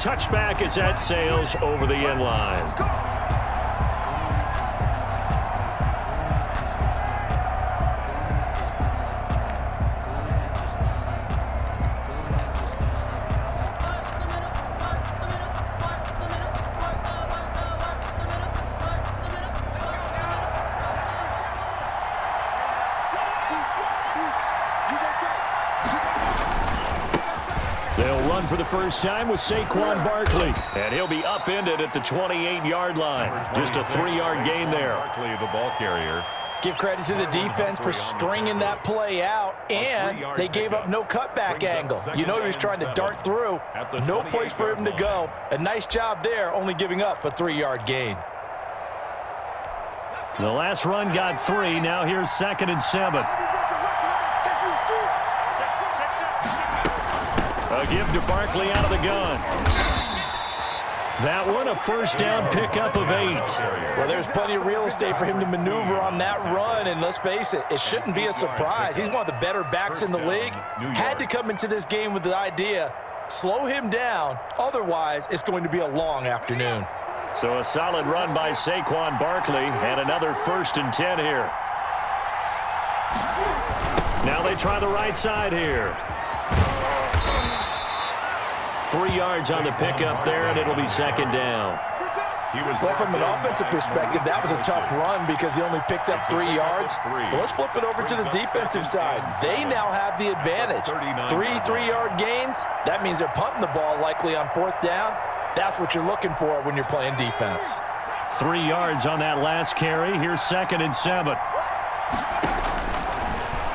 touchback as that sails over the end line. They'll run for the first time with Saquon Barkley, and he'll be upended at the 28-yard line. Just a 3-yard gain there. Barkley, the ball carrier. Give credit to the defense for stringing that play out, and they gave up no cutback angle. You know he was trying to dart through. No place for him to go. A nice job there, only giving up a 3-yard gain. The last run got 3. Now here's 2nd and 7. A give to Barkley out of the gun. That one, a first down pickup of 8. Well, there's plenty of real estate for him to maneuver on that run, and let's face it, it shouldn't be a surprise. He's one of the better backs in the league. Had to come into this game with the idea, slow him down, otherwise it's going to be a long afternoon. So a solid run by Saquon Barkley, and another 1st and 10 here. Now they try the right side here. 3 yards on the pickup there, and it'll be 2nd down. Well, from an offensive perspective, that was a tough run because he only picked up 3 yards. But let's flip it over to the defensive side. They now have the advantage. 3 3-yard gains, that means they're punting the ball likely on 4th down. That's what you're looking for when you're playing defense. 3 yards on that last carry. Here's 2nd and 7.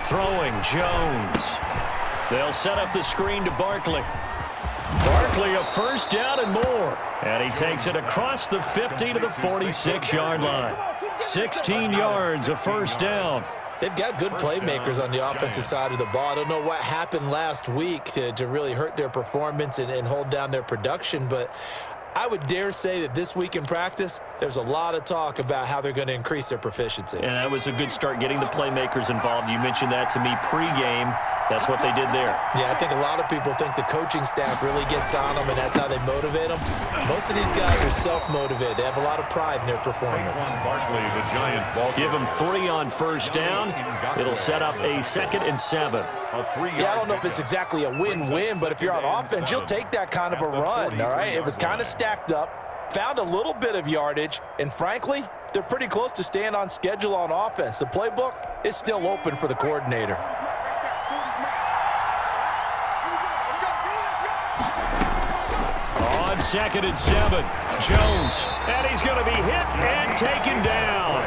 Throwing, Jones. They'll set up the screen to Barkley. Barkley a first down and more. And he takes it across the 50 to the 46-yard line. 16 yards, a first down. They've got good playmakers on the offensive side of the ball. I don't know what happened last week to really hurt their performance and hold down their production, but I would dare say that this week in practice, there's a lot of talk about how they're going to increase their proficiency. And that was a good start getting the playmakers involved. You mentioned that to me pregame. That's what they did there. Yeah, I think a lot of people think the coaching staff really gets on them, and that's how they motivate them. Most of these guys are self-motivated. They have a lot of pride in their performance. Barkley, the giant ball. Give them 3 on first down. It'll set up a 2nd and 7. Yeah, I don't know if it's exactly a win-win, but if you're on offense, you'll take that kind of a run, all right? It was kind of stacked up, found a little bit of yardage, and frankly, they're pretty close to staying on schedule on offense. The playbook is still open for the coordinator. On 2nd and 7, Jones, and he's going to be hit and taken down.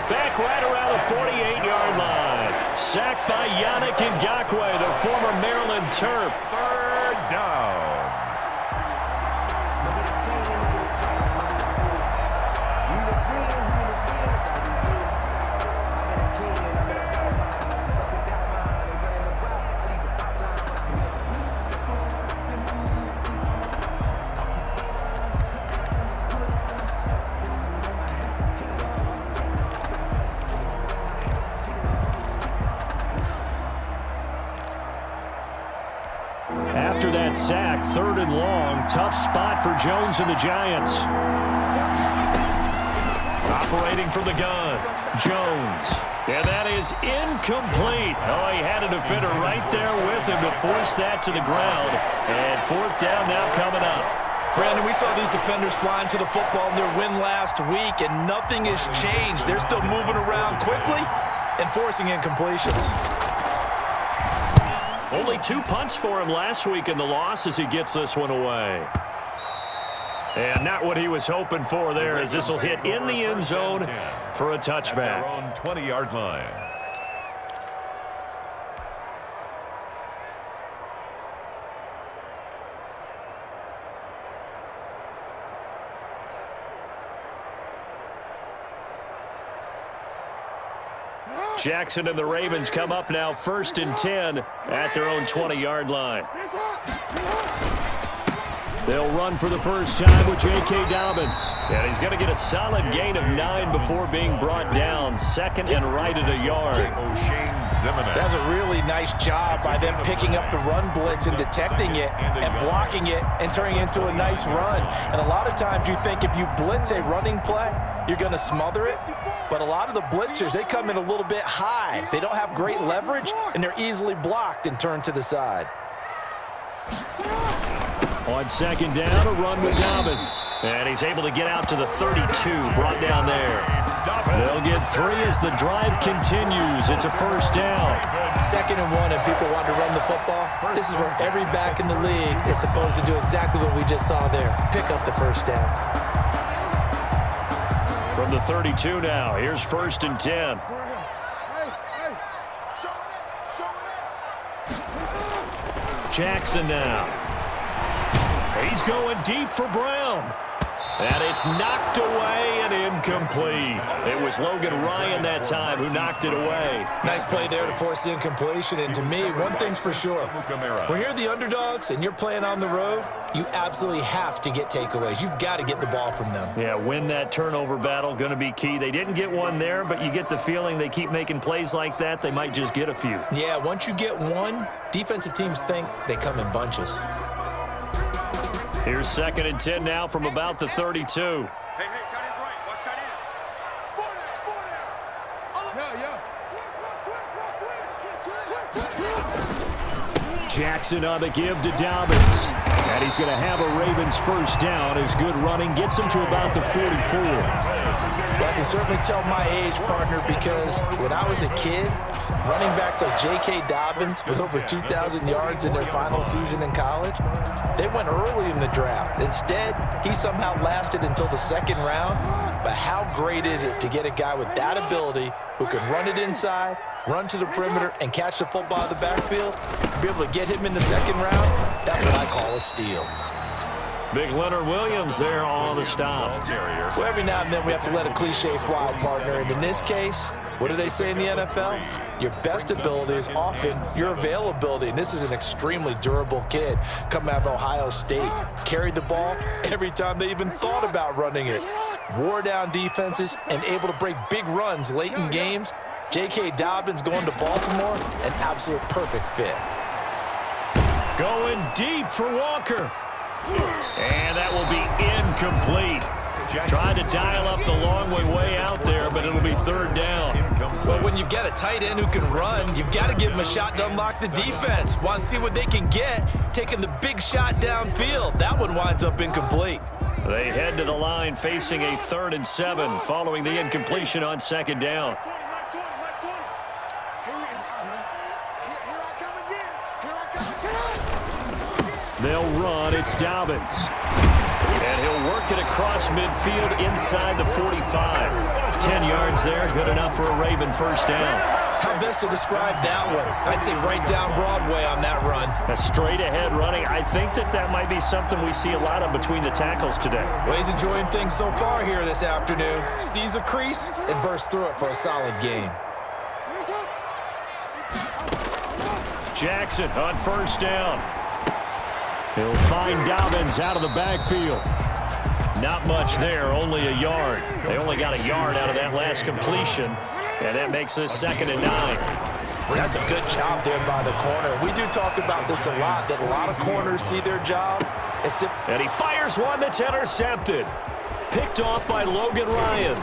Back right around the 48-yard line. Sacked by Yannick Ngakoue, the former Maryland Terp. 3rd down. After that sack, 3rd and long, tough spot for Jones and the Giants. Operating from the gun, Jones. And that is incomplete. Oh, he had a defender right there with him to force that to the ground. And 4th down now coming up. Brandon, we saw these defenders flying to the football in their win last week, and nothing has changed. They're still moving around quickly and forcing incompletions. Only 2 punts for him last week in the loss as he gets this one away. And not what he was hoping for there, as this will hit in the end zone for a touchback. At their own 20-yard line. Jackson and the Ravens come up now 1st and 10 at their own 20-yard line. They'll run for the first time with J.K. Dobbins. And he's going to get a solid gain of 9 before being brought down. Second and right at a yard. That's a really nice job by them picking up the run blitz and detecting it and blocking it and turning it into a nice run. And a lot of times you think if you blitz a running play, you're going to smother it. But a lot of the blitzers, they come in a little bit high. They don't have great leverage, and they're easily blocked and turned to the side. On second down, a run with Dobbins. And he's able to get out to the 32, brought down there. They'll get 3 as the drive continues. It's a first down. 2nd and 1, and people want to run the football. This is where every back in the league is supposed to do exactly what we just saw there. Pick up the first down. From the 32 now, here's 1st and 10. Jackson now. He's going deep for Brown. And it's knocked away and incomplete. It was Logan Ryan that time who knocked it away. Nice play there to force the incompletion. And to me, one thing's for sure. When you're the underdogs and you're playing on the road, you absolutely have to get takeaways. You've got to get the ball from them. Yeah, win that turnover battle, going to be key. They didn't get one there, but you get the feeling they keep making plays like that, they might just get a few. Yeah, once you get one, defensive teams think they come in bunches. Here's 2nd and 10 now from about the 32. Hey, tight end's right. Watch tight end. Jackson on the give to Dobbins. And he's going to have a Ravens first down as good running gets him to about the 44. Well, I can certainly tell my age, partner, because when I was a kid, running backs like J.K. Dobbins with over 2,000 yards in their final season in college, they went early in the draft. Instead, he somehow lasted until the 2nd round. But how great is it to get a guy with that ability who can run it inside, run to the perimeter, and catch the football out of the backfield? To be able to get him in the 2nd round, that's what I call a steal. Big Leonard Williams there on the stop. Well, every now and then we have to let a cliche fly, partner. And in this case, what do they say in the NFL? Your best ability is often your availability. And this is an extremely durable kid coming out of Ohio State. Carried the ball every time they even thought about running it. Wore down defenses and able to break big runs late in games. J.K. Dobbins going to Baltimore, an absolute perfect fit. Going deep for Walker. And that will be incomplete. Tried to dial up the long way out there, but it'll be 3rd down. Well, when you've got a tight end who can run, you've got to give him a shot to unlock the defense. Want to see what they can get, taking the big shot downfield. That one winds up incomplete. They head to the line facing a 3rd and 7 following the incompletion on 2nd down. They'll run. It's Dobbins. And he'll work it across midfield inside the 45. 10 yards there, good enough for a Raven first down. How best to describe that one? I'd say right down Broadway on that run. A straight ahead running. I think that might be something we see a lot of between the tackles today. Well, he's enjoying things so far here this afternoon. Sees a crease and bursts through it for a solid gain. Jackson on first down. He'll find Dobbins out of the backfield. Not much there, only a yard. They only got a yard out of that last completion, and that makes this 2nd and 9. That's a good job there by the corner. We do talk about this a lot, that a lot of corners see their job. And he fires one that's intercepted. Picked off by Logan Ryan.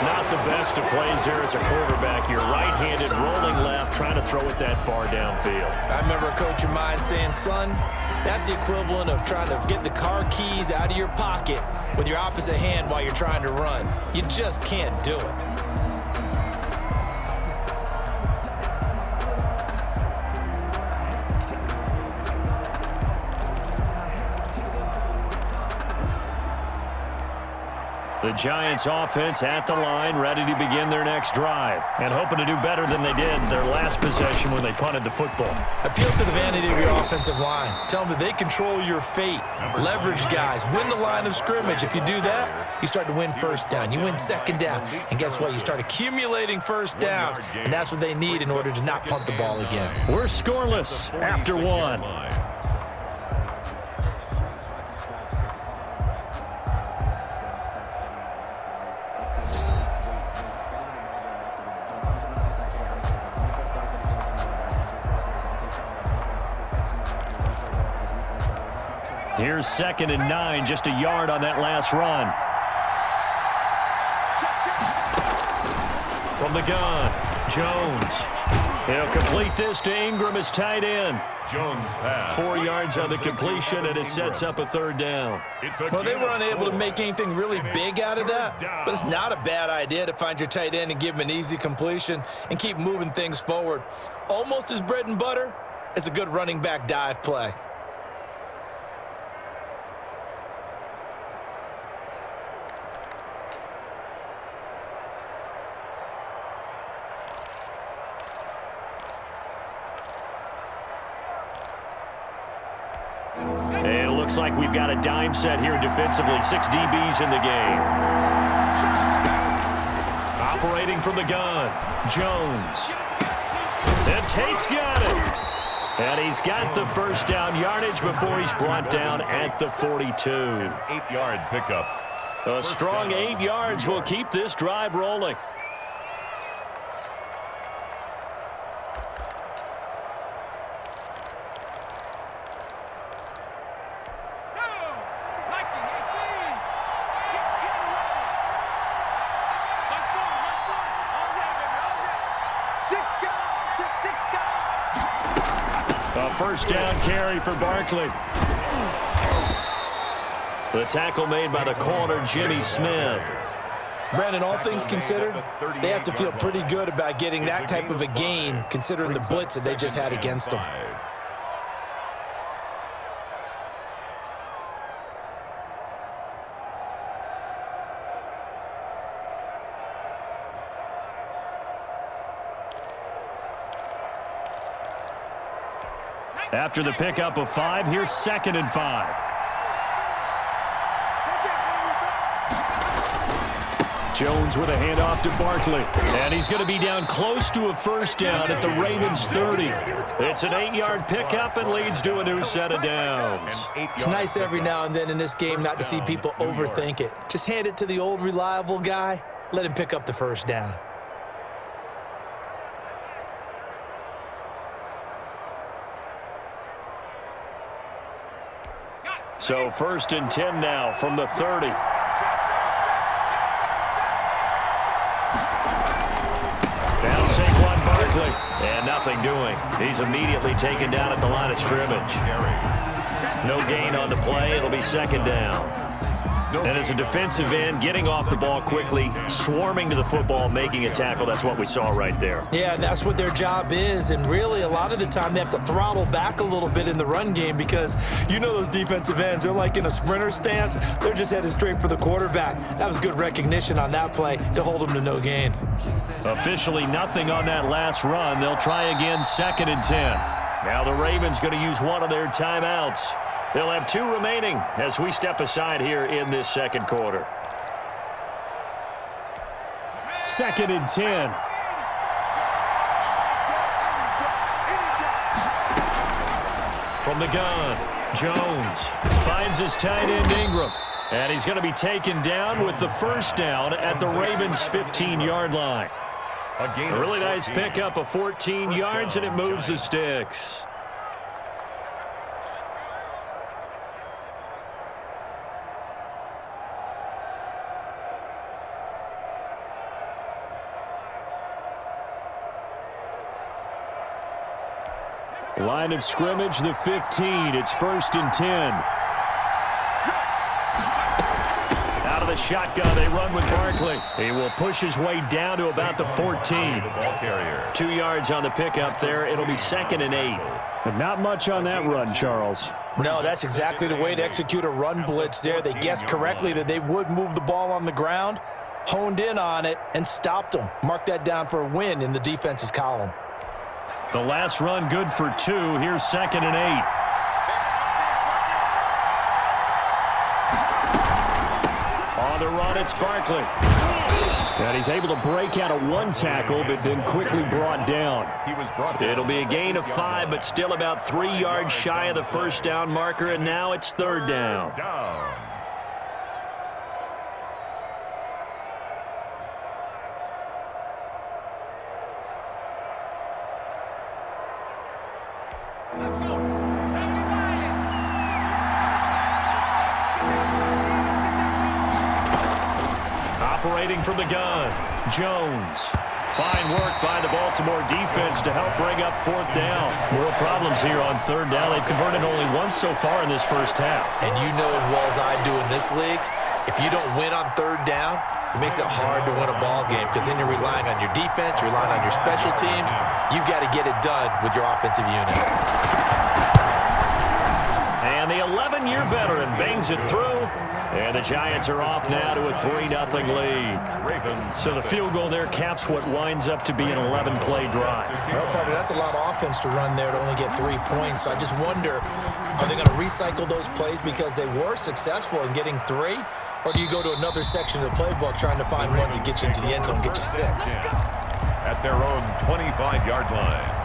Not the best of plays here as a quarterback. You're right-handed, rolling left, trying to throw it that far downfield. I remember a coach of mine saying, son, that's the equivalent of trying to get the car keys out of your pocket with your opposite hand while you're trying to run. You just can't do it. The Giants offense at the line, ready to begin their next drive, and hoping to do better than they did their last possession when they punted the football. Appeal to the vanity of your offensive line. Tell them that they control your fate. Leverage guys. Win the line of scrimmage. If you do that, you start to win first down. You win 2nd down. And guess what? You start accumulating first downs, and that's what they need in order to not punt the ball again. We're scoreless after 1. Here's 2nd and 9, just a yard on that last run. From the gun, Jones. He'll complete this to Ingram as tight end. Jones pass. 4 yards on the completion, and it sets up a 3rd down. Well, they were unable to make anything really big out of that, but it's not a bad idea to find your tight end and give him an easy completion and keep moving things forward. Almost as bread and butter as a good running back dive play. And it looks like we've got a dime set here defensively. 6 DBs in the game. Operating from the gun, Jones. And Tate's got it. And he's got the first down yardage before he's brought down at the 42. 8-yard pickup. A strong 8 yards will keep this drive rolling. A first down carry for Barkley. The tackle made by the corner, Jimmy Smith. Brandon, all things considered, they have to feel pretty good about getting that type of a gain, considering the blitz that they just had against them. After the pickup of 5, here's 2nd and 5. Jones with a handoff to Barkley. And he's going to be down close to a first down at the Ravens 30. It's an 8-yard pickup and leads to a new set of downs. It's nice every now and then in this game not to see people overthink it. Just hand it to the old reliable guy. Let him pick up the first down. So 1st and 10 now from the 30. Now Saquon Barkley. And nothing doing. He's immediately taken down at the line of scrimmage. No gain on the play. It'll be 2nd down. And as a defensive end, getting off the ball quickly, swarming to the football, making a tackle, that's what we saw right there. Yeah, that's what their job is, and really a lot of the time they have to throttle back a little bit in the run game because you know those defensive ends, they're like in a sprinter stance. They're just headed straight for the quarterback. That was good recognition on that play to hold them to no gain. Officially nothing on that last run. They'll try again, 2nd and 10. Now the Ravens going to use one of their timeouts. They'll have 2 remaining as we step aside here in this 2nd quarter. 2nd and 10. From the gun, Jones finds his tight end Ingram. And he's going to be taken down with the first down at the Ravens' 15-yard line. A really nice pickup of 14 yards, and it moves the sticks. Line of scrimmage, the 15. It's 1st and 10. Out of the shotgun, they run with Barkley. He will push his way down to about the 14. 2 yards on the pickup there. It'll be 2nd and 8. But not much on that run, Charles. No, that's exactly the way to execute a run blitz there. They guessed correctly that they would move the ball on the ground, honed in on it, and stopped them. Mark that down for a win in the defense's column. The last run good for 2. Here's 2nd and 8. On the run, it's Barkley. And he's able to break out of 1 tackle, but then quickly brought down. It'll be a gain of 5, but still about 3 yards shy of the first down marker, and now it's 3rd down. Rotating from the gun, Jones. Fine work by the Baltimore defense to help bring up fourth down. Real problems here on third down. They've converted only once so far in this first half. And you know as well as I do in this league, if you don't win on third down, it makes it hard to win a ball game because then you're relying on your defense, you're relying on your special teams. You've got to get it done with your offensive unit. And the 11-year veteran bangs it through. And the Giants are off now to a 3-0 lead. So the field goal there caps what winds up to be an 11-play drive. Well, partner, that's a lot of offense to run there to only get 3 points. So I just wonder, are they going to recycle those plays because they were successful in getting 3? Or do you go to another section of the playbook trying to find ones that get you into the end zone and get you 6? At their own 25-yard line.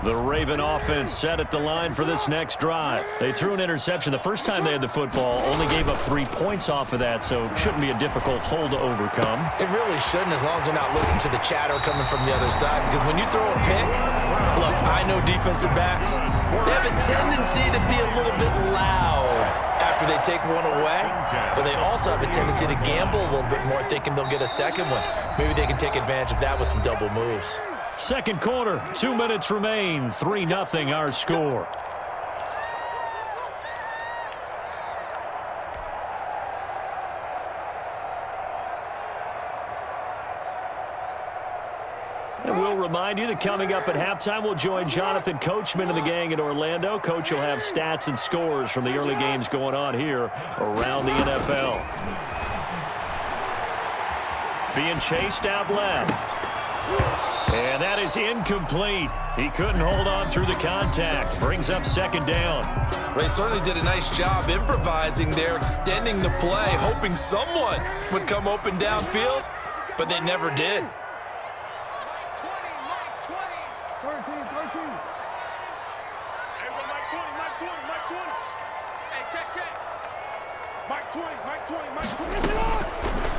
The Raven offense set at the line for this next drive. They threw an interception the first time they had the football, only gave up 3 points off of that, so it shouldn't be a difficult hole to overcome. It really shouldn't, as long as they're not listening to the chatter coming from the other side, because when you throw a pick, look, I know defensive backs, they have a tendency to be a little bit loud after they take one away, but they also have a tendency to gamble a little bit more, thinking they'll get a second one. Maybe they can take advantage of that with some double moves. Second quarter, 2 minutes remain, 3-0 our score. And we'll remind you that coming up at halftime, we'll join Jonathan Coachman and the gang in Orlando. Coach will have stats and scores from the early games going on here around the NFL. Being chased out left. And that is incomplete. He couldn't hold on through the contact. Brings up second down. They certainly did a nice job improvising there, extending the play, hoping someone would come open downfield, but they never did.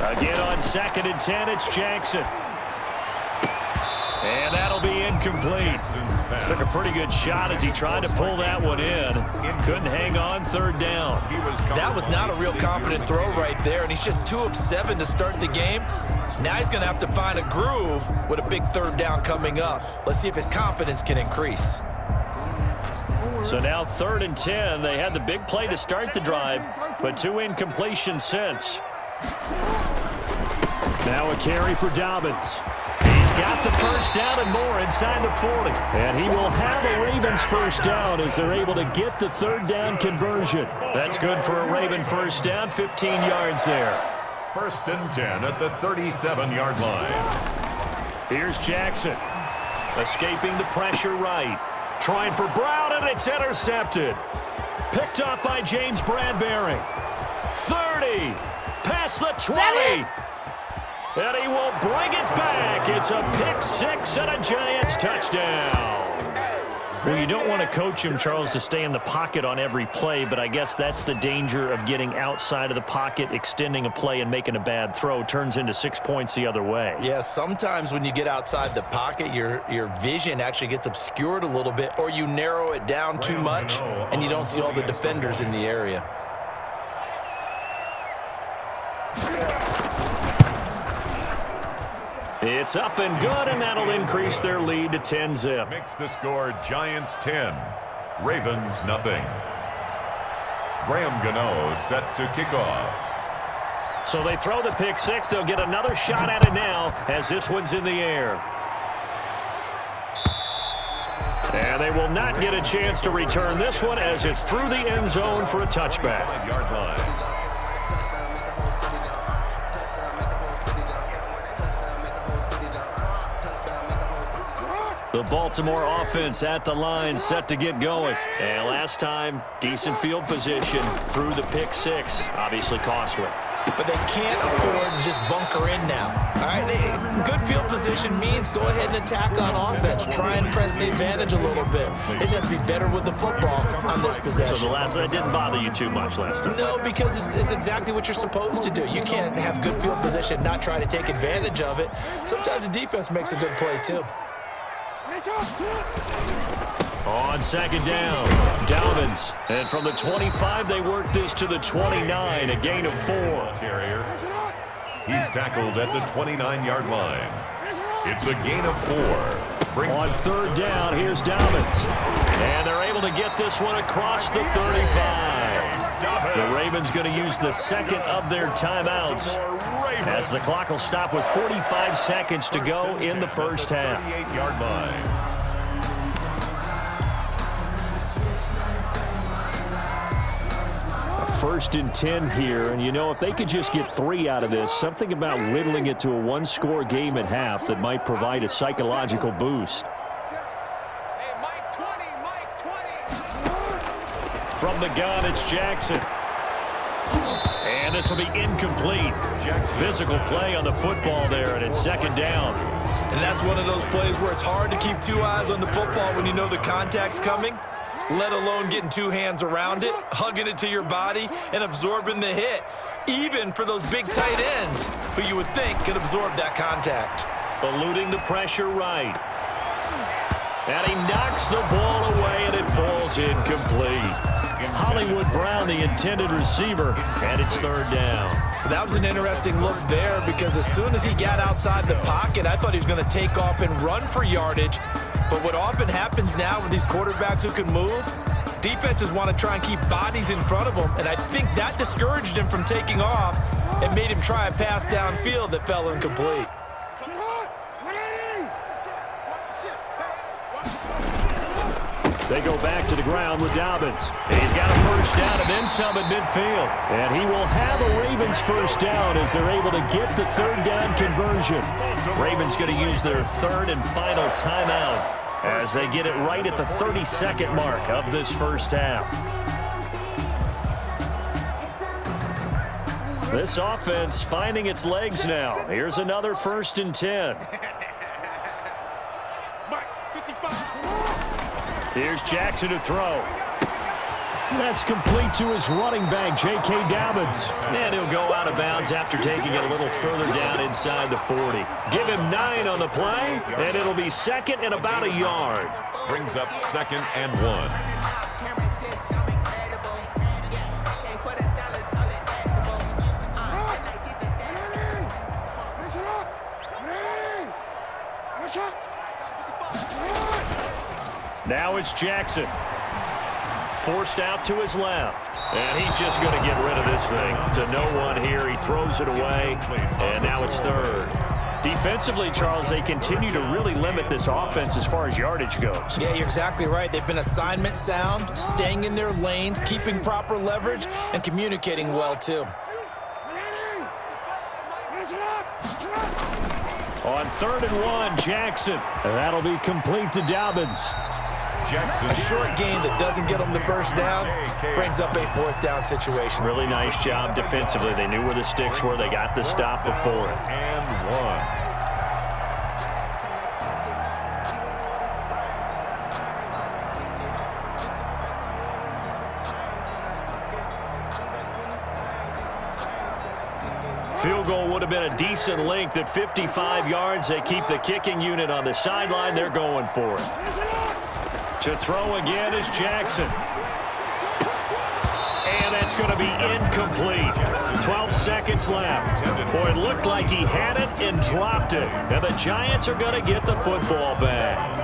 Again on 2nd and 10, it's Jackson. And that'll be incomplete. Took a pretty good shot as he tried to pull that one in. Couldn't hang on third down. That was not a real confident throw right there, and he's just 2 of 7 to start the game. Now he's going to have to find a groove with a big third down coming up. Let's see if his confidence can increase. So now 3rd and 10. They had the big play to start the drive, but 2 incompletions since. Now a carry for Dobbins. He's got the first down and more inside the 40. And he will have a Ravens first down as they're able to get the third down conversion. That's good for a Raven first down, 15 yards there. 1st and 10 at the 37-yard line. Here's Jackson. Escaping the pressure right. Trying for Brown, and it's intercepted. Picked up by James Bradbury. 30. Past the 20. And he will bring it back. It's a pick 6 and a Giants touchdown. Well, you don't want to coach him, Charles, to stay in the pocket on every play, but I guess that's the danger of getting outside of the pocket, extending a play, and making a bad throw. Turns into 6 points the other way. Yeah, sometimes when you get outside the pocket, your vision actually gets obscured a little bit, or you narrow it down too much, and you don't see all the defenders in the area. It's up and good, and that'll increase their lead to 10-zip. Makes the score Giants 10, Ravens nothing. Graham Gano set to kick off. So they throw the pick 6. They'll get another shot at it now as this one's in the air. And they will not get a chance to return this one as it's through the end zone for a touchback. 5-yard line. The Baltimore offense at the line, set to get going. And last time, decent field position through the pick 6. Obviously costly. But they can't afford to just bunker in now. All right, good field position means go ahead and attack on offense. Try and press the advantage a little bit. They just have to be better with the football on this possession. So the last one, it didn't bother you too much last time? No, because it's exactly what you're supposed to do. You can't have good field position, not try to take advantage of it. Sometimes the defense makes a good play too. On second down, Dobbins. And from the 25, they work this to the 29, a gain of 4. Carrier. He's tackled at the 29-yard line. It's a gain of 4. On third down, here's Dobbins. And they're able to get this one across the 35. The Ravens going to use the second of their timeouts, as the clock will stop with 45 seconds to go in the first half. 38-yard line. First and 10 here, and you know, if they could just get 3 out of this, something about whittling it to a one-score game at half that might provide a psychological boost. From the gun, it's Jackson. And this will be incomplete. Physical play on the football there, and it's second down. And that's one of those plays where it's hard to keep 2 eyes on the football when you know the contact's coming, let alone getting 2 hands around it, hugging it to your body, and absorbing the hit, even for those big tight ends who you would think could absorb that contact. Eluding the pressure right. And he knocks the ball away, and it falls incomplete. Hollywood Brown, the intended receiver, and it's third down. That was an interesting look there, because as soon as he got outside the pocket, I thought he was going to take off and run for yardage. But what often happens now with these quarterbacks who can move, defenses want to try and keep bodies in front of them, and I think that discouraged him from taking off and made him try a pass downfield that fell incomplete. They go back to the ground with Dobbins. He's got a first down and then some at midfield. And he will have a Ravens first down as they're able to get the third down conversion. Ravens going to use their third and final timeout as they get it right at the 32nd mark of this first half. This offense finding its legs now. Here's another first and 10. Here's Jackson to throw. That's complete to his running back, J.K. Dobbins. And he'll go out of bounds after taking it a little further down inside the 40. Give him 9 on the play, and it'll be second and about a yard. Brings up second and 1. Now it's Jackson. Forced out to his left. And he's just going to get rid of this thing. To no one here. He throws it away. And now it's third. Defensively, Charles, they continue to really limit this offense as far as yardage goes. Yeah, you're exactly right. They've been assignment sound, staying in their lanes, keeping proper leverage, and communicating well, too. On 3rd and 1, Jackson. And that'll be complete to Dobbins. A short gain that doesn't get them the first down brings up a 4th down situation. Really nice job defensively. They knew where the sticks were. They got the stop before it. And 1. Field goal would have been a decent length at 55 yards. They keep the kicking unit on the sideline. They're going for it. To throw again is Jackson. And that's going to be incomplete. 12 seconds left. Boy, it looked like he had it and dropped it. And the Giants are going to get the football back.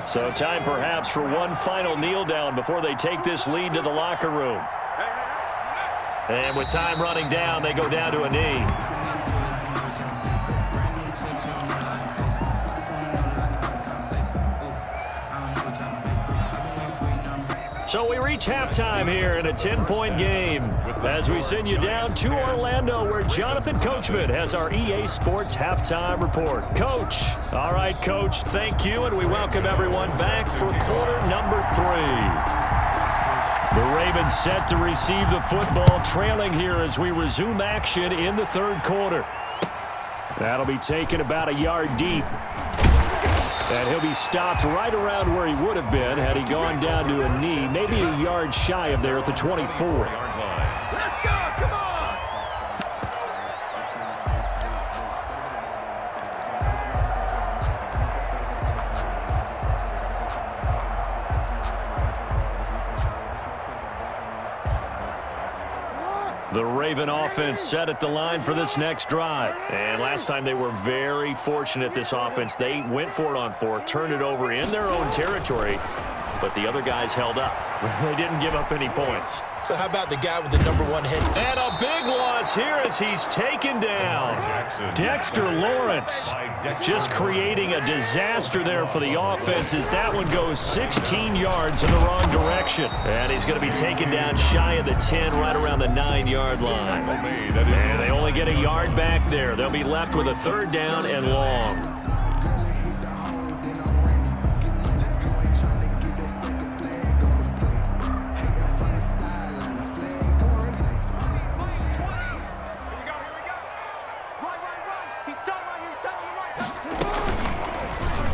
So time perhaps for one final kneel down before they take this lead to the locker room. And with time running down, they go down to a knee. So we reach halftime here in a 10-point game as we send you down to Orlando where Jonathan Coachman has our EA Sports Halftime Report. Coach. All right, Coach, thank you, and we welcome everyone back for quarter number 3. The Ravens set to receive the football, trailing here as we resume action in the third quarter. That'll be taken about a yard deep. And he'll be stopped right around where he would have been had he gone down to a knee, maybe a yard shy of there at the 24. Let's go! Come on! The Raven offense set at the line for this next drive. And last time they were very fortunate, this offense. They went for it on 4, turned it over in their own territory, but the other guys held up. They didn't give up any points. So how about the guy with the #1 hit? And a big loss here as he's taken down. Dexter Lawrence just creating a disaster there for the offense as that one goes 16 yards in the wrong direction. And he's going to be taken down shy of the 10, right around the 9-yard line. And they only get a yard back there. They'll be left with a 3rd down and long.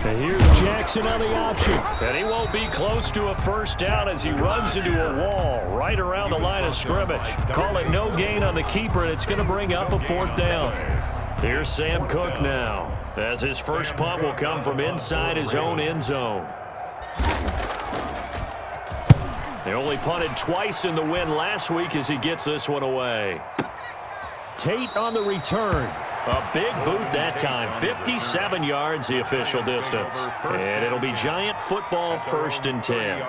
And here's Jackson on the option. And he won't be close to a 1st down as he runs into a wall right around the line of scrimmage. Call it no gain on the keeper, and it's going to bring up a 4th down. Here's Sam Cook now, as his first punt will come from inside his own end zone. They only punted twice in the win last week as he gets this one away. Tate on the return. A big boot that time. 57 yards the official distance. And it'll be Giant football 1st and 10.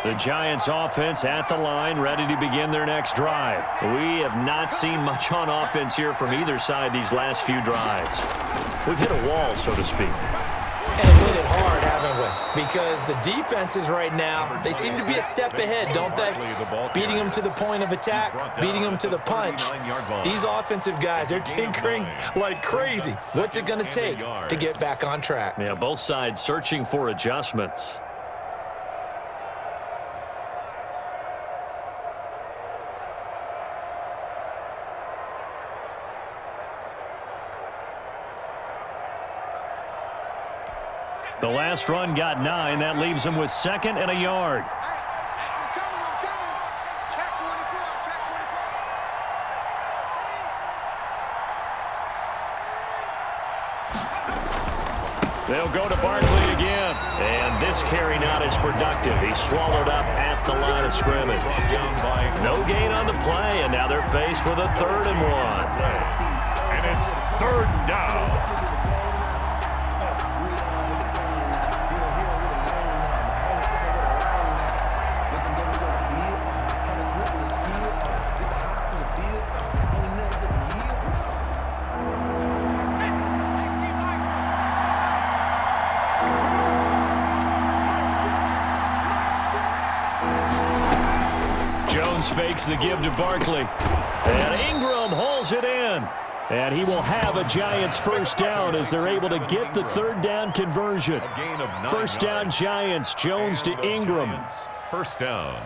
The Giants offense at the line, ready to begin their next drive. We have not seen much on offense here from either side these last few drives. We've hit a wall, so to speak. And hit it hard, haven't we? Because the defenses right now, they seem to be a step ahead, don't they? Beating them to the point of attack, beating them to the punch. These offensive guys, they're tinkering like crazy. What's it going to take to get back on track? Yeah, both sides searching for adjustments. The last run got 9. That leaves him with 2nd and a yard. I'm coming. Check 24, check 24. They'll go to Barkley again. And this carry not as productive. He's swallowed up at the line of scrimmage. No gain on the play, and now they're faced with a 3rd and 1. And it's 3rd down. Fakes the give to Barkley. And Ingram hauls it in. And he will have a Giants 1st down as they're able to get the 3rd down conversion. 1st down Giants, Jones to Ingram. 1st down.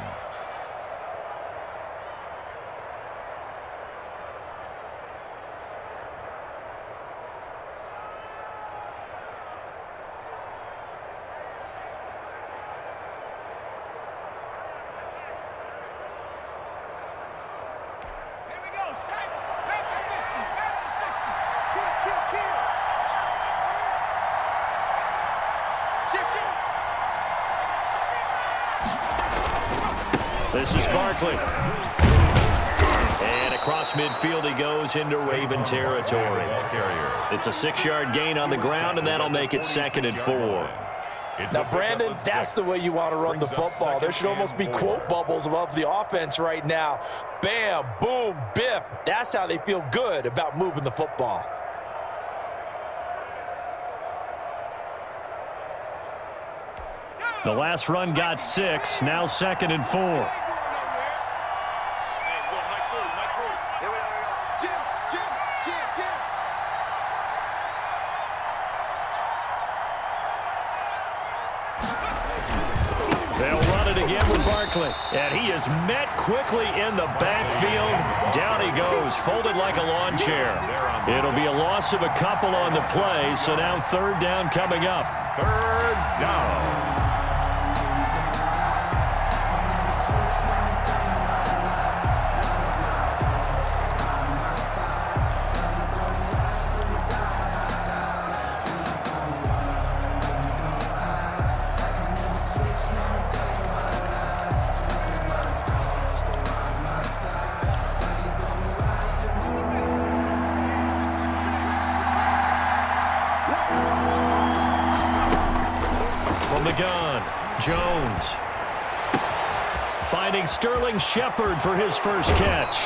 This is Barkley. And across midfield he goes into Raven territory. It's a 6-yard gain on the ground, and that'll make it 2nd and 4. Now, Brandon, that's the way you want to run the football. There should almost be quote bubbles above the offense right now. Bam, boom, biff. That's how they feel good about moving the football. The last run got 6, now 2nd and 4. They'll run it again with Barkley. And he is met quickly in the backfield. Down he goes, folded like a lawn chair. It'll be a loss of a couple on the play, so now 3rd down coming up. 3rd down. From the gun, Jones. Finding Sterling Shepard for his first catch.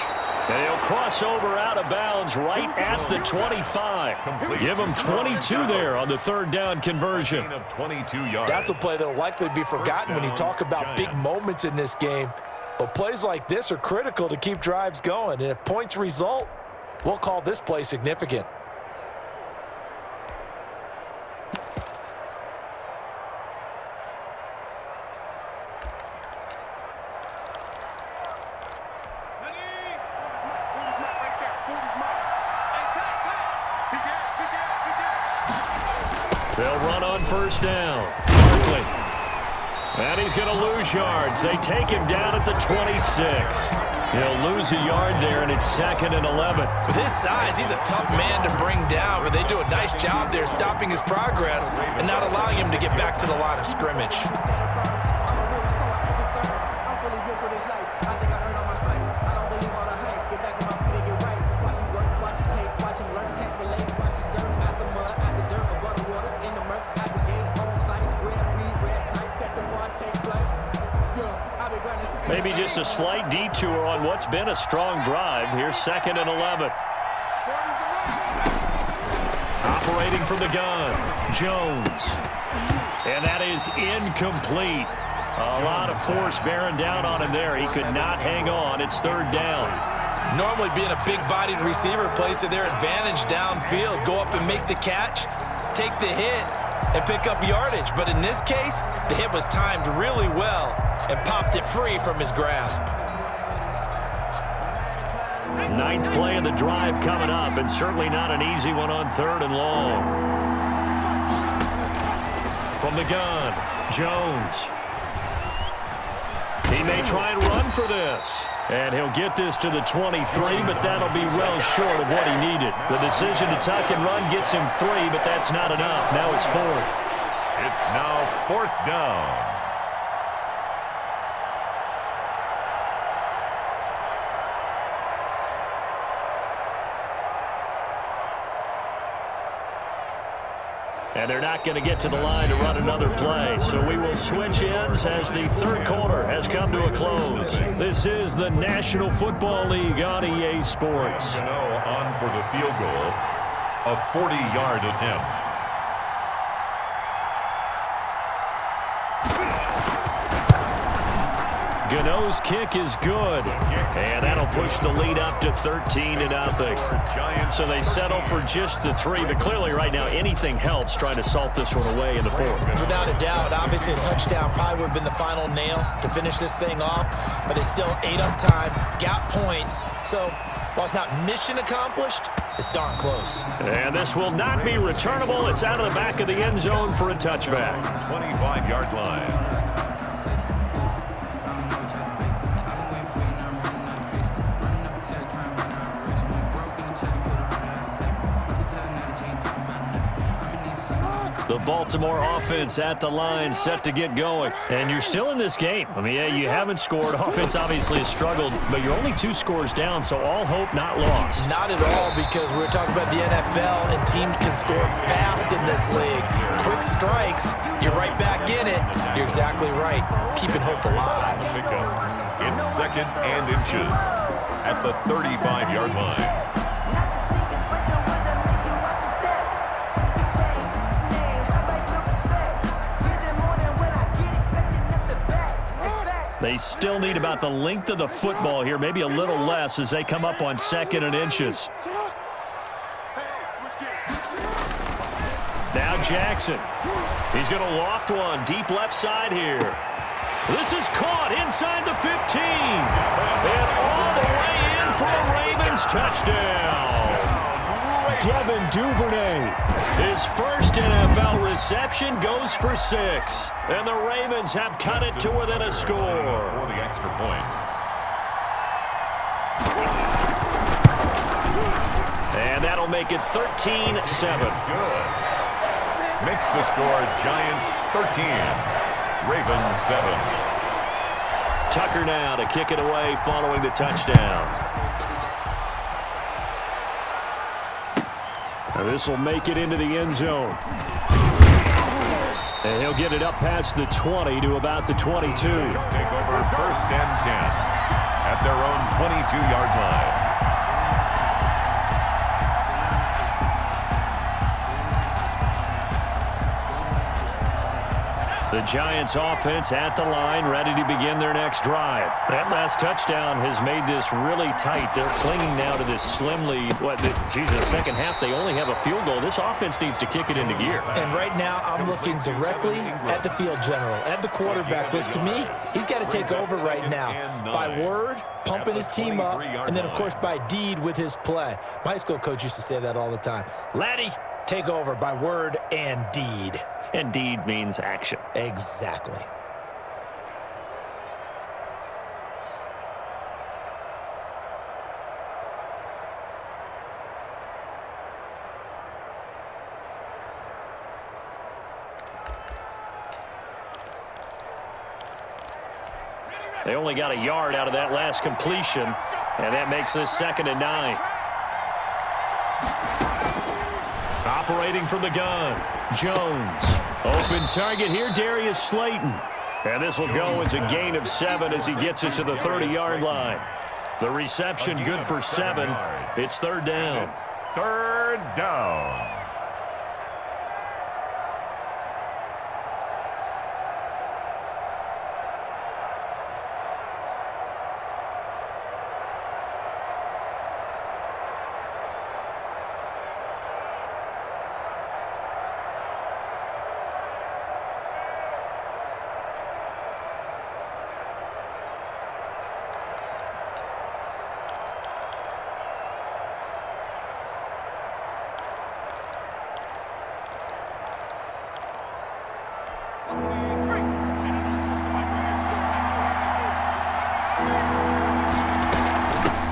And he'll cross over out of bounds right at the 25. Give him 22 there on the 3rd down conversion. 22 yards. That's a play that will likely be forgotten when you talk about big moments in this game. But plays like this are critical to keep drives going. And if points result, we'll call this play significant. They'll run on 1st down. Barkley. And he's going to lose yards. They take him down at the 26. He'll lose a yard there, and it's 2nd and 11. With his size, he's a tough man to bring down, but they do a nice job there stopping his progress and not allowing him to get back to the line of scrimmage. Maybe just a slight detour on what's been a strong drive. Here's 2nd and 11. Operating from the gun, Jones. And that is incomplete. A lot of force bearing down on him there. He could not hang on. It's 3rd down. Normally being a big-bodied receiver plays to their advantage downfield. Go up and make the catch, take the hit, and pick up yardage. But in this case, the hit was timed really well and popped it free from his grasp. 9th play of the drive coming up, and certainly not an easy one on 3rd and long. From the gun, Jones. He may try and run for this. And he'll get this to the 23, but that'll be well short of what he needed. The decision to tuck and run gets him 3, but that's not enough. Now it's 4th. It's now 4th down. And they're not going to get to the line to run another play. So we will switch ends as the 3rd quarter has come to a close. This is the National Football League on EA Sports. Gano on for the field goal. A 40-yard attempt. Gano's kick is good. And that'll push the lead up to 13-0. So they settle for just the 3, but clearly right now anything helps trying to salt this one away in the 4th. Without a doubt, obviously a touchdown probably would have been the final nail to finish this thing off, but it's still ate up time, got points. So while it's not mission accomplished, it's darn close. And this will not be returnable. It's out of the back of the end zone for a touchback. 25-yard line. The Baltimore offense at the line, set to get going. And you're still in this game. I mean, yeah, you haven't scored. Offense obviously has struggled, but you're only 2 scores down, so all hope not lost. Not at all, because we're talking about the NFL, and teams can score fast in this league. Quick strikes, you're right back in it. You're exactly right. Keeping hope alive. Pickup in 2nd and inches at the 35-yard line. They still need about the length of the football here, maybe a little less as they come up on 2nd and inches. Now Jackson. He's going to loft one deep left side here. This is caught inside the 15. And all the way in for a Ravens touchdown. Devin Duvernay. His first NFL reception goes for 6. And the Ravens have cut it to within a score. For the extra point. And that'll make it 13-7. Good. Makes the score Giants 13, Ravens 7. Tucker now to kick it away following the touchdown. This will make it into the end zone. And he'll get it up past the 20 to about the 22. Take over 1st and 10 at their own 22-yard line. The Giants offense at the line, ready to begin their next drive. That last touchdown has made this really tight. They're clinging now to this slim lead. Second half, they only have a field goal. This offense needs to kick it into gear. And right now, I'm looking directly at the field general, at the quarterback, which to me, he's got to take over right now. By word, pumping his team up, and then, of course, by deed with his play. My high school coach used to say that all the time. Laddie, take over by word and deed. And deed means action. Exactly. They only got a yard out of that last completion, and that makes this 2nd and 9. Operating from the gun, Jones. Open target here, Darius Slayton. And this will go as a gain of 7 as he gets it to the 30-yard line. The reception good for 7. It's 3rd down. It's 3rd down.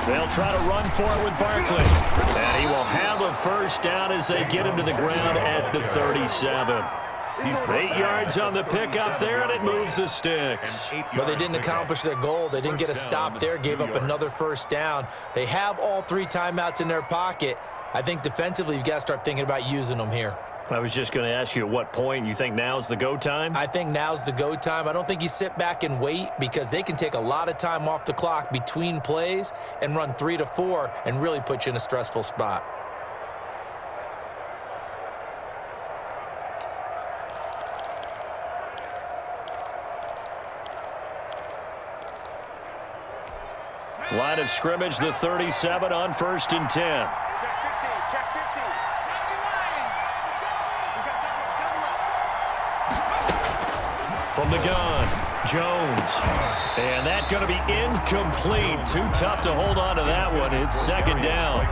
They'll try to run for it with Barkley. And he will have a first down as they get him to the ground at the 37. He's 8 yards on the pickup there, and it moves the sticks. But they didn't accomplish their goal. They didn't get a stop there, gave up another first down. They have all 3 timeouts in their pocket. I think defensively, you've got to start thinking about using them here. I was just going to ask you at what point you think now's the go time? I think now's the go time. I don't think you sit back and wait because they can take a lot of time off the clock between plays and run 3 to 4 and really put you in a stressful spot. Line of scrimmage, the 37 on 1st and 10. Check 15, check 15. From the gun, Jones. And that's going to be incomplete. Too tough to hold on to that one. It's 2nd down.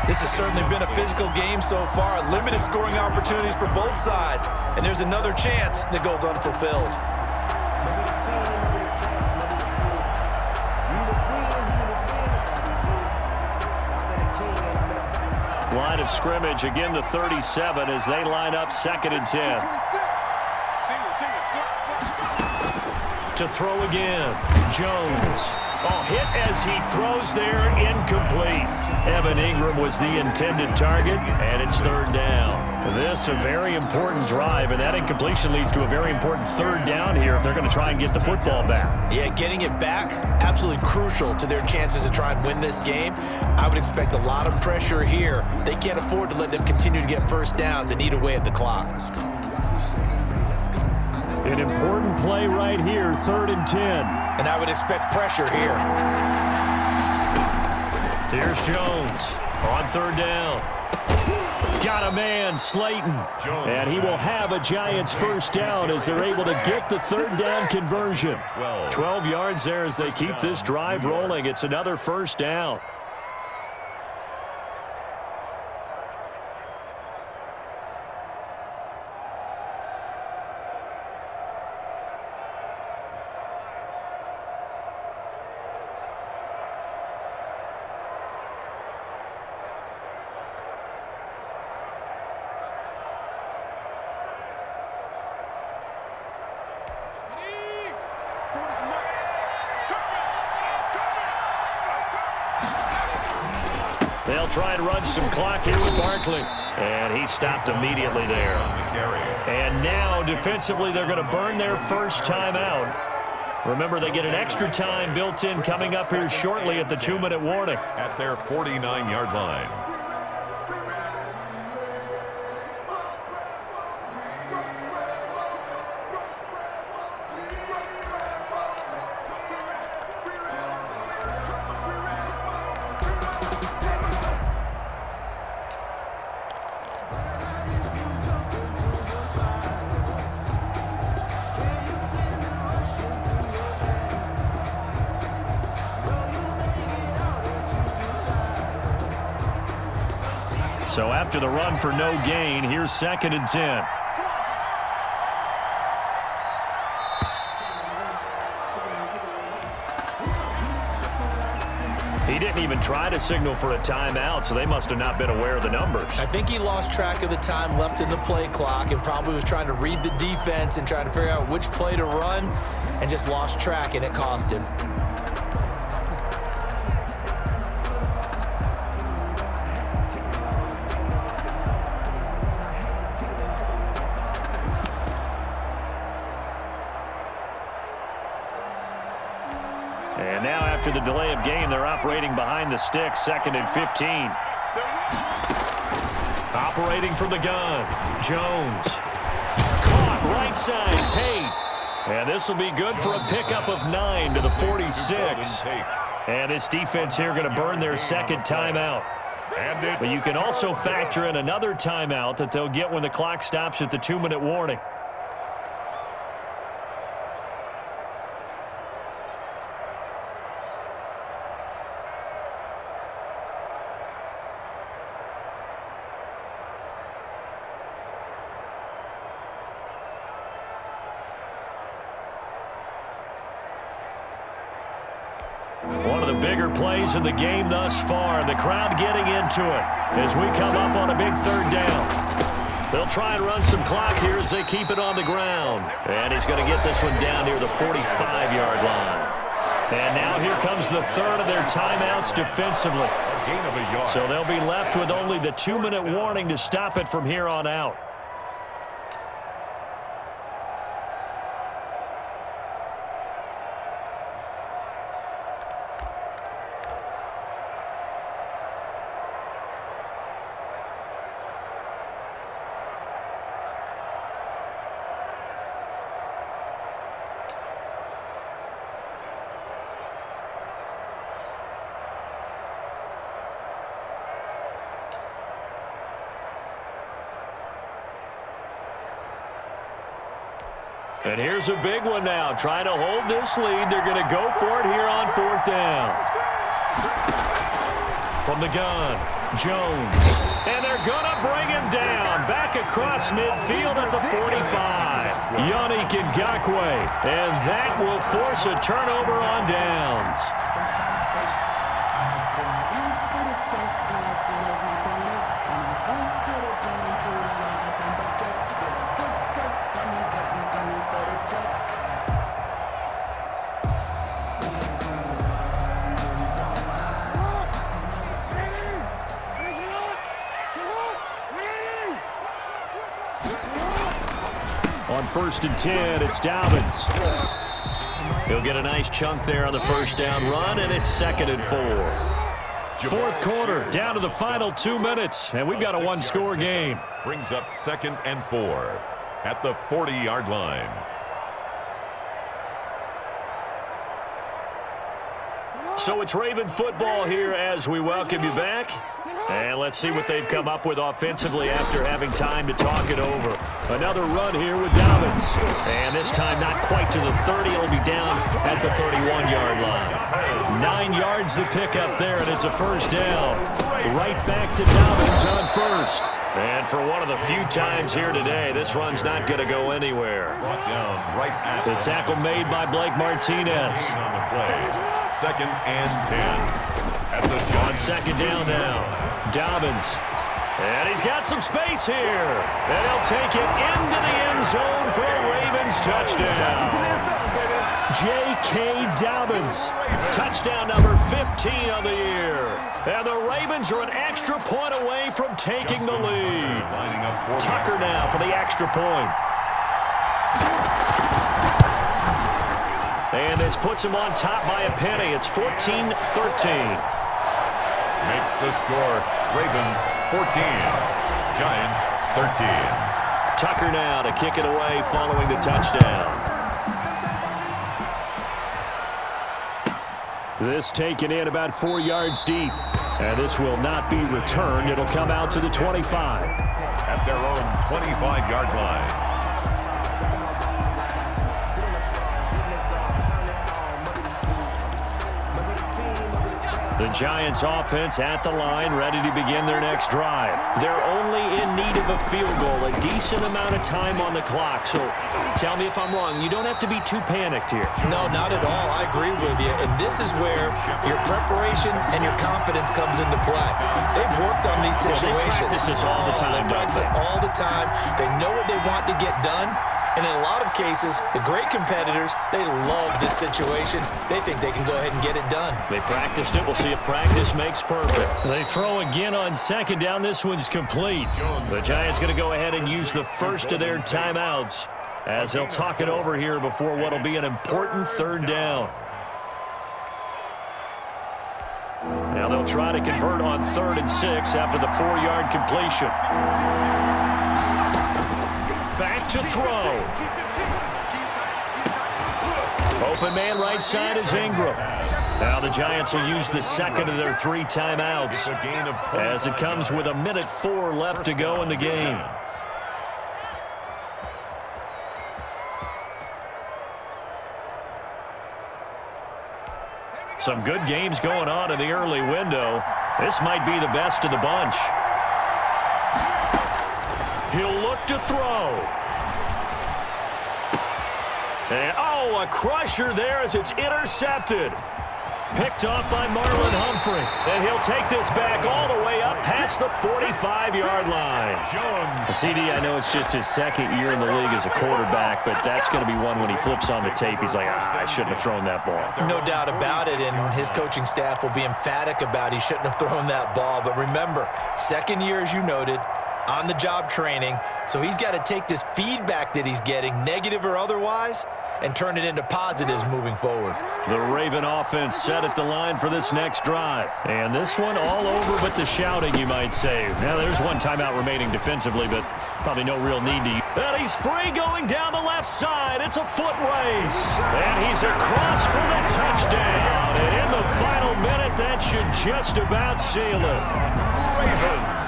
This has certainly been a physical game so far. Limited scoring opportunities for both sides. And there's another chance that goes unfulfilled. Line of scrimmage, again the 37 as they line up 2nd and 10. To throw again, Jones. Hit as he throws there, incomplete. Evan Ingram was the intended target, and it's 3rd down. This a very important drive, and that incompletion leads to a very important 3rd down here if they're going to try and get the football back. Yeah, getting it back, absolutely crucial to their chances to try and win this game. I would expect a lot of pressure here. They can't afford to let them continue to get first downs and eat away at the clock. An important play right here, 3rd and 10. And I would expect pressure here. Here's Jones on 3rd down. Got a man, Slayton. And he will have a Giants first down as they're able to get the 3rd down conversion. 12 yards there as they keep this drive rolling. It's another first down. They'll try and run some clock here with Barkley. And he stopped immediately there. And now, defensively, they're going to burn their first timeout. Remember, they get an extra time built in coming up here shortly at the 2-minute warning. At their 49-yard line. So after the run for no gain, here's 2nd and 10. He didn't even try to signal for a timeout, so they must have not been aware of the numbers. I think he lost track of the time left in the play clock and probably was trying to read the defense and trying to figure out which play to run and just lost track, and it cost him. And now after the delay of game, they're operating behind the sticks, 2nd and 15. Operating from the gun, Jones. Caught right side, Tate. And this will be good for a pickup of 9 to the 46. And this defense here going to burn their 2nd timeout. But you can also factor in another timeout that they'll get when the clock stops at the 2-minute warning. One of the bigger plays in the game thus far, and the crowd getting into it as we come up on a big 3rd down. They'll try and run some clock here as they keep it on the ground. And he's going to get this one down near the 45-yard line. And now here comes the 3rd of their timeouts defensively. So they'll be left with only the 2-minute warning to stop it from here on out. And here's a big one now. Trying to hold this lead. They're going to go for it here on 4th down. From the gun, Jones. And they're going to bring him down. Back across midfield at the 45. Yannick Ngakoue. And that will force a turnover on downs. On 1st and 10, it's Dobbins. He'll get a nice chunk there on the first down run, and it's 2nd and 4. Fourth quarter, down to the final 2 minutes, and we've got a one-score game. Brings up 2nd and 4 at the 40-yard line. So it's Raven football here as we welcome you back. And let's see what they've come up with offensively after having time to talk it over. Another run here with Dobbins. And this time not quite to the 30. It'll be down at the 31-yard line. 9 yards to pick up there, and it's a first down. Right back to Dobbins on first. And for one of the few times here today, this run's not going to go anywhere. The tackle made by Blake Martinez. On the play. 2nd and 10. On 2nd down now, Dobbins. And he's got some space here. And he'll take it into the end zone for a Ravens touchdown. J.K. Dobbins, touchdown number 15 of the year. And the Ravens are an extra point away from taking the lead. Tucker now for the extra point. And this puts him on top by a penny. It's 14-13. Makes the score Ravens 14, Giants 13. Tucker now to kick it away following the touchdown. This taken in about 4 yards deep. And this will not be returned. It'll come out to the 25. At their own 25-yard line. The Giants offense at the line, ready to begin their next drive. They're only in need of a field goal, a decent amount of time on the clock. So tell me if I'm wrong. You don't have to be too panicked here. No, not at all. I agree with you. And this is where your preparation and your confidence comes into play. They've worked on these situations. They practice this all the time. They practice it all the time. They know what they want to get done. And in a lot of cases, the great competitors, they love this situation. They think they can go ahead and get it done. They practiced it. We'll see if practice makes perfect. They throw again on 2nd down. This one's complete. The Giants going to go ahead and use the first of their timeouts as they'll talk it over here before what will be an important 3rd down. Now they'll try to convert on 3rd and 6 after the 4-yard completion. Back to throw. Open man right side is Ingram. Now the Giants will use the 2nd of their 3 timeouts as it comes with 1:04 left to go in the game. Some good games going on in the early window. This might be the best of the bunch. He'll look to throw. And, oh, a crusher there as it's intercepted. Picked off by Marlon Humphrey. And he'll take this back all the way up past the 45-yard line. CD, I know it's just his 2nd year in the league as a quarterback, but that's going to be one when he flips on the tape. He's like, I shouldn't have thrown that ball. No doubt about it, and his coaching staff will be emphatic about he shouldn't have thrown that ball. But remember, 2nd year, as you noted, on-the-job training, so he's got to take this feedback that he's getting, negative or otherwise, and turn it into positives moving forward. The Raven offense set at the line for this next drive. And this one all over but the shouting, you might say. Now, there's one timeout remaining defensively, but probably no real need to. And he's free going down the left side. It's a foot race. And he's across for the touchdown. And in the final minute, that should just about seal it. Raven.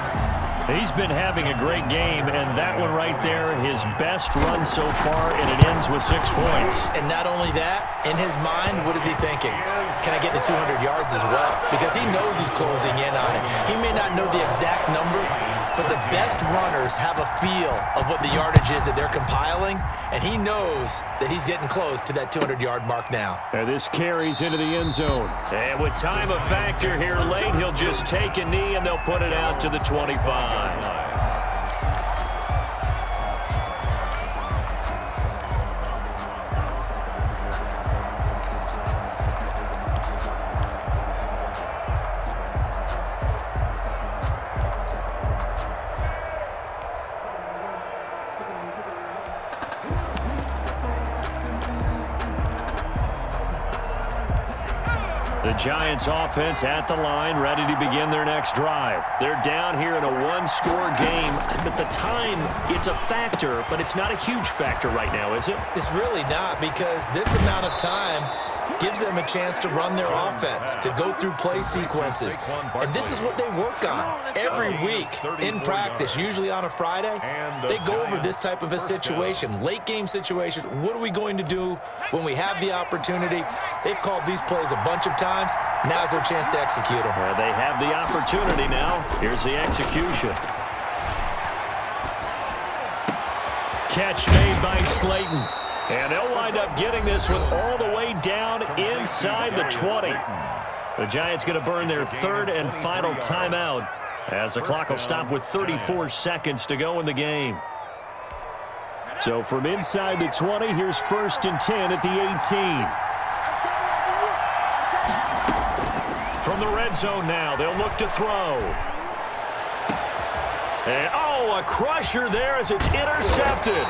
He's been having a great game, and that one right there, his best run so far, and it ends with 6 points. And not only that, in his mind, what is he thinking? Can I get to 200 yards as well? Because he knows he's closing in on it. He may not know the exact number, but the best runners have a feel of what the yardage is that they're compiling, and he knows that he's getting close to that 200-yard mark now. And this carries into the end zone. And with time a factor here late, he'll just take a knee, and they'll put it out to the 25. The Giants offense at the line, ready to begin their next drive. They're down here in a one-score game. At the time, it's a factor, but it's not a huge factor right now, is it? It's really not, because this amount of time gives them a chance to run their offense, to go through play sequences. And this is what they work on every week in practice, usually on a Friday. They go over this type of a situation, late game situation. What are we going to do when we have the opportunity? They've called these plays a bunch of times. Now's their chance to execute them. They have the opportunity now. Here's the execution. Catch made by Slayton. And they'll wind up getting this one all the way down inside the 20. The Giants going to burn their third and final timeout as the clock will stop with 34 seconds to go in the game. So from inside the 20, here's 1st and 10 at the 18. From the red zone now, they'll look to throw. And, a crusher there as it's intercepted.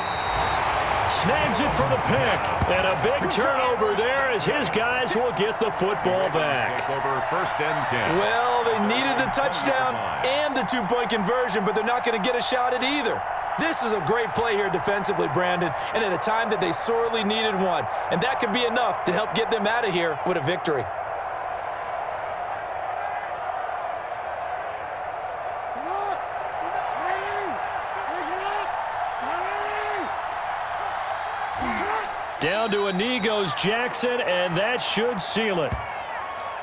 Snags it for the pick, and a big turnover there as his guys will get the football back. First and 10. Well, they needed the touchdown and the two-point conversion, but they're not going to get a shot at either. This is a great play here defensively, Brandon, and at a time that they sorely needed one. And that could be enough to help get them out of here with a victory. Down to a knee goes Jackson, and that should seal it.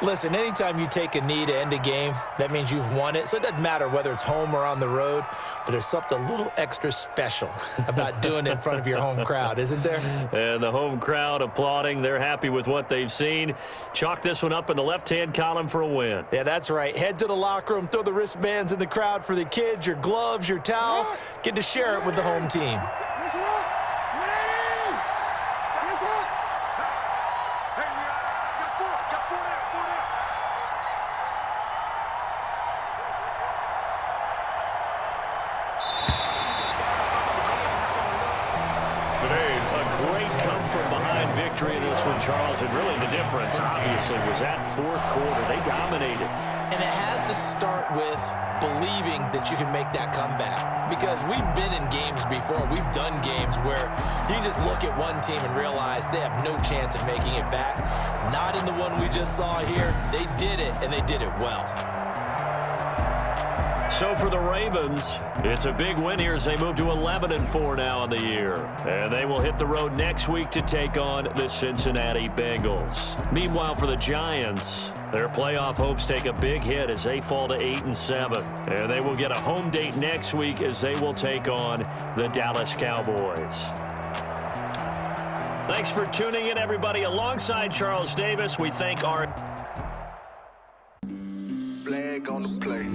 Listen, anytime you take a knee to end a game, that means you've won it. So it doesn't matter whether it's home or on the road, but there's something a little extra special about doing it in front of your home crowd, isn't there? And the home crowd applauding. They're happy with what they've seen. Chalk this one up in the left-hand column for a win. Yeah, that's right. Head to the locker room, throw the wristbands in the crowd for the kids, your gloves, your towels. Get to share it with the home team. Victory in this one, Charles, and really the difference, obviously, was that fourth quarter. They dominated. And it has to start with believing that you can make that comeback. Because we've been in games before. We've done games where you just look at one team and realize they have no chance of making it back. Not in the one we just saw here. They did it, and they did it well. So for the Ravens, it's a big win here as they move to 11-4 now on the year. And they will hit the road next week to take on the Cincinnati Bengals. Meanwhile, for the Giants, their playoff hopes take a big hit as they fall to 8-7. And they will get a home date next week as they will take on the Dallas Cowboys. Thanks for tuning in, everybody. Alongside Charles Davis, we thank our... Flag on the play.